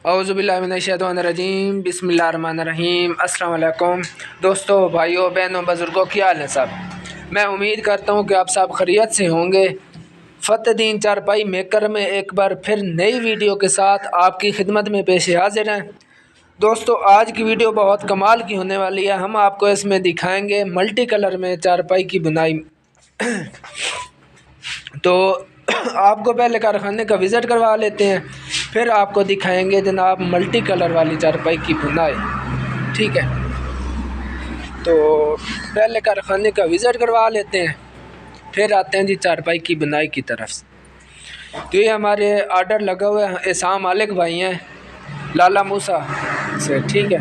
औज़ुबिल्लाहिमिनश्शैतानिर्रजीम बिस्मिल्लाहिर्रहमानिर्रहीम। अस्सलाम वालेकुम दोस्तों, भाइयों, बहनों, बुज़ुर्गों, क्या हाल है सब। मैं उम्मीद करता हूँ कि आप सब खैरियत से होंगे। फ़तेद्दीन चारपाई मेकर में एक बार फिर नई वीडियो के साथ आपकी खिदमत में पेश हाजिर हैं। दोस्तों, आज की वीडियो बहुत कमाल की होने वाली है। हम आपको इसमें दिखाएंगे मल्टी कलर में चारपाई की बुनाई। तो आपको पहले कारखाने का विज़िट करवा लेते हैं, फिर आपको दिखाएंगे जनाब मल्टी कलर वाली चारपाई की बुनाई। ठीक है, तो पहले कारखाने का विज़िट करवा लेते हैं, फिर आते हैं जी चारपाई की बुनाई की तरफ से। तो ये हमारे आर्डर लगा हुआ है, एहसान मालिक भाई हैं लाला मूसा से। ठीक है,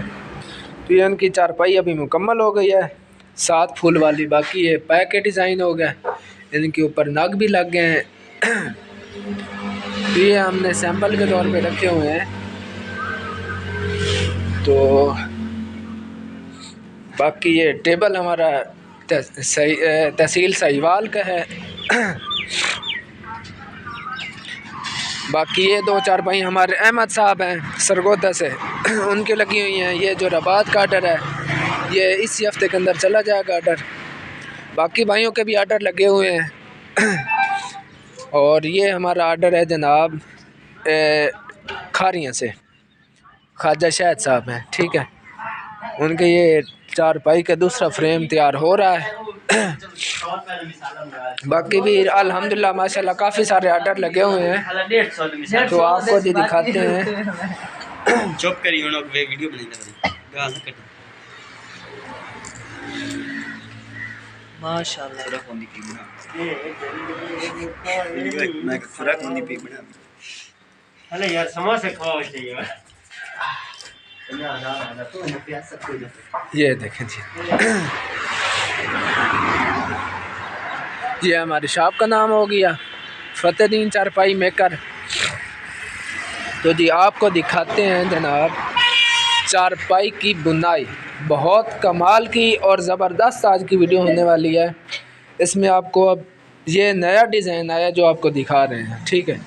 तो ये उनकी चारपाई अभी मुकम्मल हो गई है, 7 फूल वाली बाकी है। पैक के डिज़ाइन हो गया, इनके ऊपर नग भी लग गए हैं। तो ये हमने सैंपल के तौर पे रखे हुए हैं। तो बाकी ये टेबल हमारा तहसील साहिवाल का है। बाकी ये 2 चारपाई हमारे अहमद साहब हैं सरगोदा से, उनकी लगी हुई हैं। ये जो रबात का आर्डर है, ये इसी हफ्ते के अंदर चला जाएगा आर्डर। बाकी भाइयों के भी आर्डर लगे हुए हैं। और ये हमारा आर्डर है जनाब खारियाँ से, ख्वाजा शाहिद साहब हैं। ठीक है, उनके ये चारपाई का दूसरा फ्रेम तैयार हो रहा है। बाकी भी अल्हम्दुलिल्लाह माशाल्लाह काफ़ी सारे आर्डर लगे हुए हैं, तो आपको जी दिखाते हैं। चुप करिए, वीडियो माशाल्लाह यार समोसे खाओ चाहिए। ये देखें जी, ये हमारी शॉप का नाम हो गया फ़तेद्दीन चारपाई मेकर। तो जी आपको दिखाते हैं जनाब चारपाई की बुनाई, बहुत कमाल की और ज़बरदस्त आज की वीडियो होने वाली है। इसमें आपको अब ये नया डिज़ाइन आया जो आपको दिखा रहे हैं। ठीक है,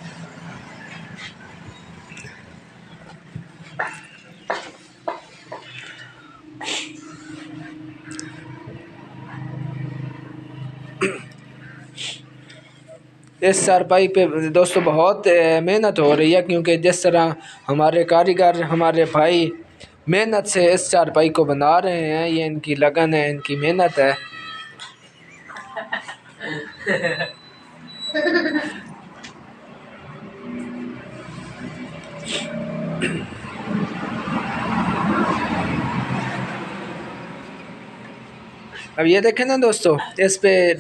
इस चारपाई पे दोस्तों बहुत मेहनत हो रही है, क्योंकि जिस तरह हमारे कारीगर, हमारे भाई मेहनत से इस चारपाई को बना रहे हैं, ये इनकी लगन है, इनकी मेहनत है। अब ये देखें ना दोस्तों, इस पे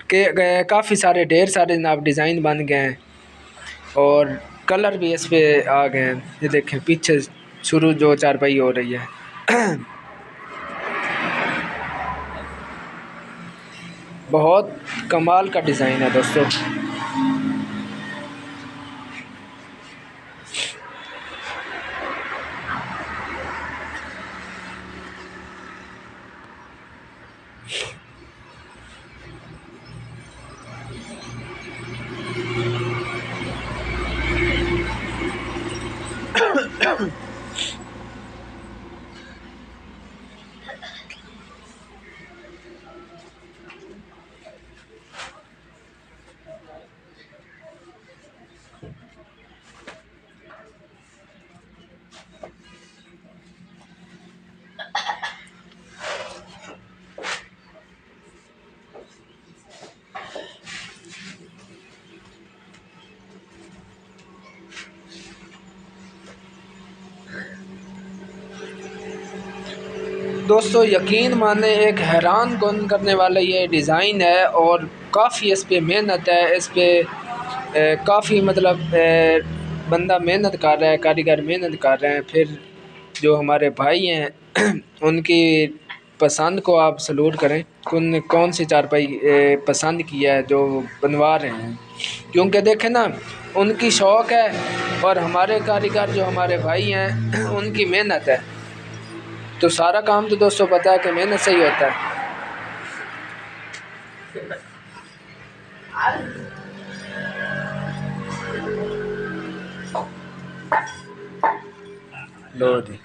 के काफ़ी सारे ढेर सारे जनाब डिज़ाइन बन गए हैं और कलर भी इस पे आ गए हैं। ये देखें पीछे शुरू जो चारपाई हो रही है। बहुत कमाल का डिज़ाइन है दोस्तों। दोस्तों यकीन माने एक हैरान कौन करने वाला ये डिज़ाइन है और काफ़ी इस पे मेहनत है। इस पे काफ़ी मतलब बंदा मेहनत कर रहा है, कारीगर मेहनत कर रहे हैं। फिर जो हमारे भाई हैं उनकी पसंद को आप सलूट करें, कौन सी चारपाई पसंद किया है जो बनवा रहे हैं। क्योंकि देखें ना, उनकी शौक़ है और हमारे कारीगर जो हमारे भाई हैं उनकी मेहनत है। तो सारा काम तो दोस्तों पता है कि मेहनत से ही होता है। लो जी।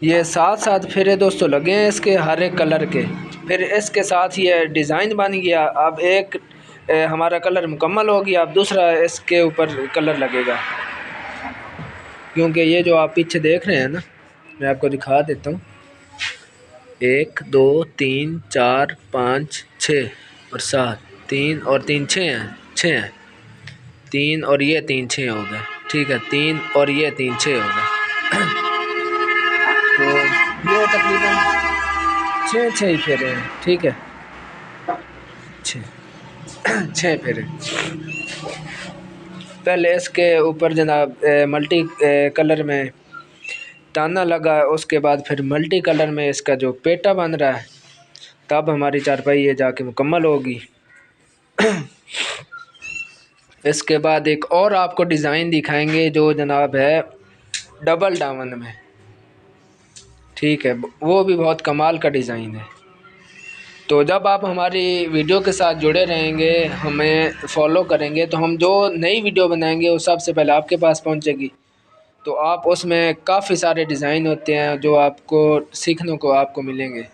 ये 7 फेरे दोस्तों लगे हैं इसके हर एक कलर के। फिर इसके साथ ये डिज़ाइन बन गया। अब एक हमारा कलर मुकम्मल हो गया। अब दूसरा इसके ऊपर कलर लगेगा, क्योंकि ये जो आप पीछे देख रहे हैं ना, मैं आपको दिखा देता हूँ। 1 2 3 4 5 6 और 7, 3 और 3 6 हैं, 6 हैं। 3 और ये 3 6 हो गए, ठीक है। 3 और ये 3 6 हो गए। तो ये तकरीबन 6 ही फेरे हैं, ठीक है। 6 फेरे। पहले इसके ऊपर जनाब मल्टी कलर में ताना लगा, उसके बाद फिर मल्टी कलर में इसका जो पेटा बन रहा है, तब हमारी चारपाई ये जाके मुकम्मल होगी। इसके बाद एक और आपको डिज़ाइन दिखाएंगे जो जनाब है डबल दामन में, ठीक है। वो भी बहुत कमाल का डिज़ाइन है। तो जब आप हमारी वीडियो के साथ जुड़े रहेंगे, हमें फॉलो करेंगे, तो हम जो नई वीडियो बनाएंगे वो सबसे पहले आपके पास पहुंचेगी। तो आप उसमें काफ़ी सारे डिज़ाइन होते हैं जो आपको सीखने को आपको मिलेंगे।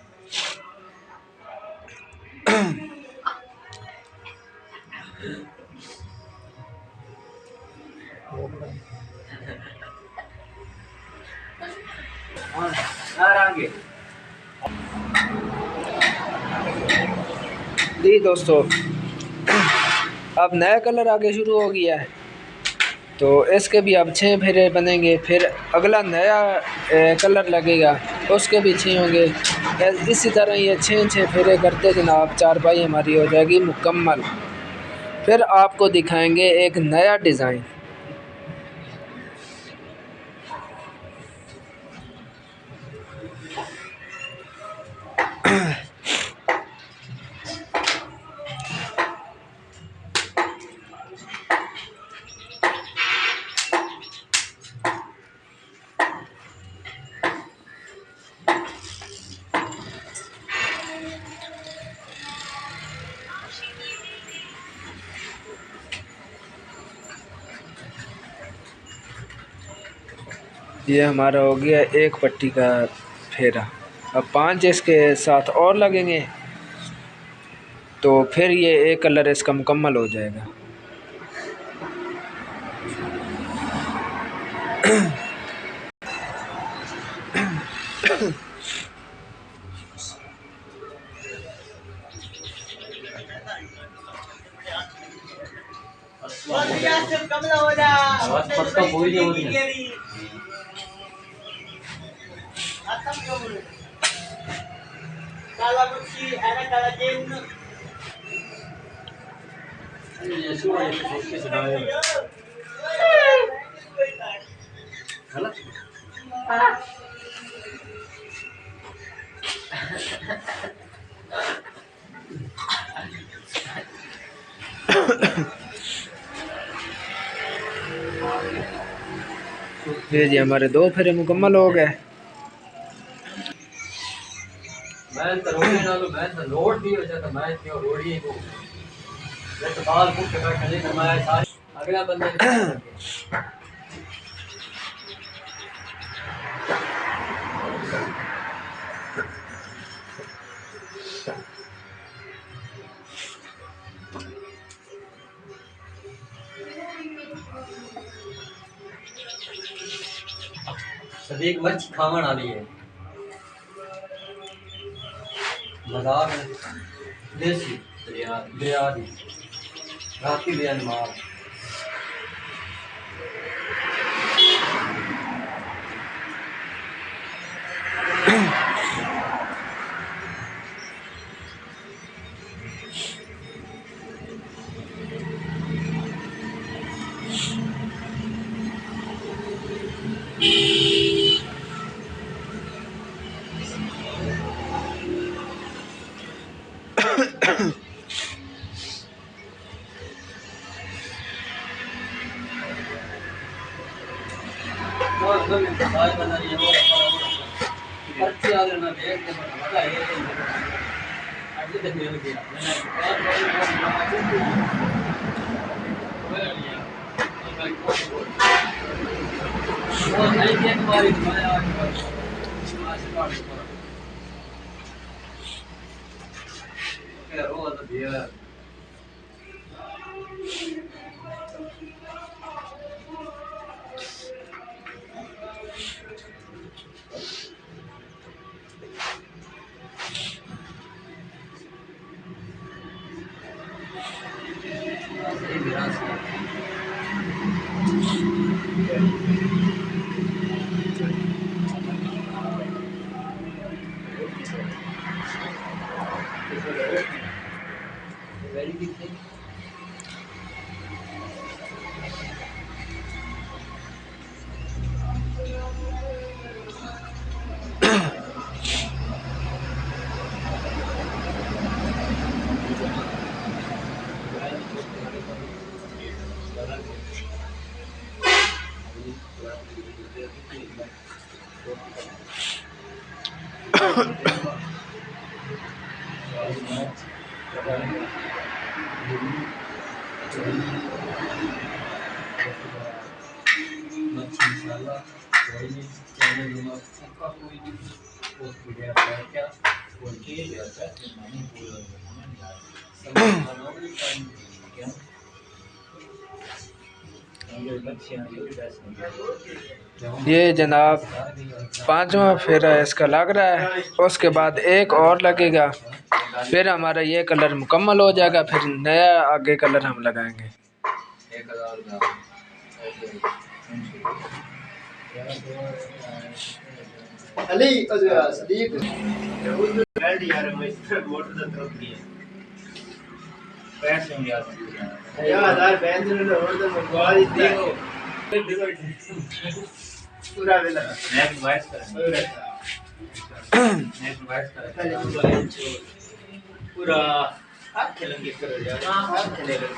जी दोस्तों, अब नया कलर आगे शुरू हो गया है, तो इसके भी अब 6 फेरे बनेंगे। फिर अगला नया कलर लगेगा, उसके भी 6 होंगे। इसी तरह ये 6 फेरे करते जनाब चारपाई हमारी हो जाएगी मुकम्मल। फिर आपको दिखाएंगे एक नया डिज़ाइन। ये हमारा हो गया एक पट्टी का फेरा। अब 5 इसके साथ और लगेंगे, तो फिर ये एक कलर इसका मुकम्मल हो जाएगा। ये जी हमारे 2 फेरे मुकम्मल हो गए। मैं तो रोड़ी ना लो, मैं तो लोड भी हो जाता, मैं क्यों रोड़ी को मैं तो बाल कुछ का खले करवाया सारी अगला बंदा सदीक मच्छी खावन वाली है मजाक है देसी दरिया दी राती बेन मार ये जनाब पांचवा फेरा इसका लग रहा है, उसके बाद एक और लगेगा, फिर हमारा ये कलर मुकम्मल हो जाएगा, फिर नया आगे कलर हम लगाएंगे। पूरा हाथ खेलेंगे करो यार, हाथ खेलेंगे।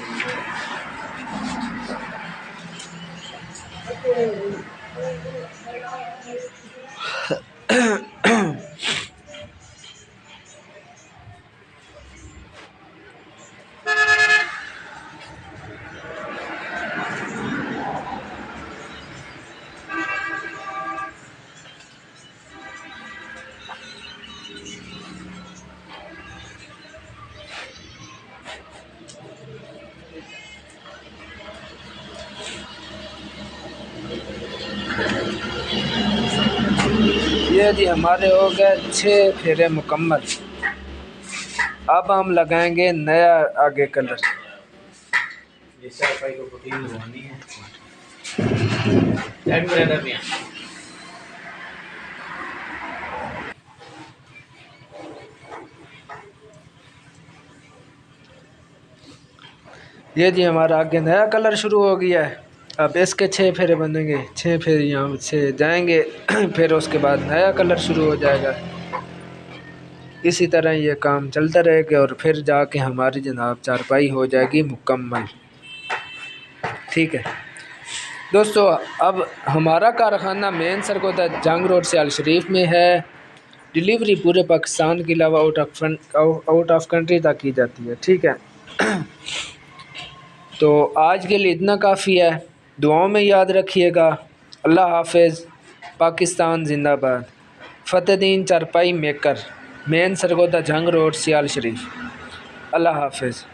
ये जी हमारे हो गए 6 फेरे मुकम्मल। अब हम लगाएंगे नया आगे कलर। ये जी हमारा आगे नया कलर शुरू हो गया है। अब इसके 6 फेरे बनेंगे, 6 फेरे यहाँ से जाएंगे फिर उसके बाद नया कलर शुरू हो जाएगा। इसी तरह ये काम चलता रहेगा और फिर जाके हमारी जनाब चारपाई हो जाएगी मुकम्मल। ठीक है दोस्तों, अब हमारा कारखाना मेन सरगोदा जंग रोड सियाल शरीफ में है। डिलीवरी पूरे पाकिस्तान के अलावा आउट ऑफ कंट्री तक की जाती है। ठीक है तो आज के लिए इतना काफ़ी है। दुआओं में याद रखिएगा। अल्लाह हाफिज़। पाकिस्तान जिंदाबाद। फ़तेहदीन चारपाई मेकर, मेन सरगोदा जंग रोड सियाल शरीफ। अल्लाह हाफिज़।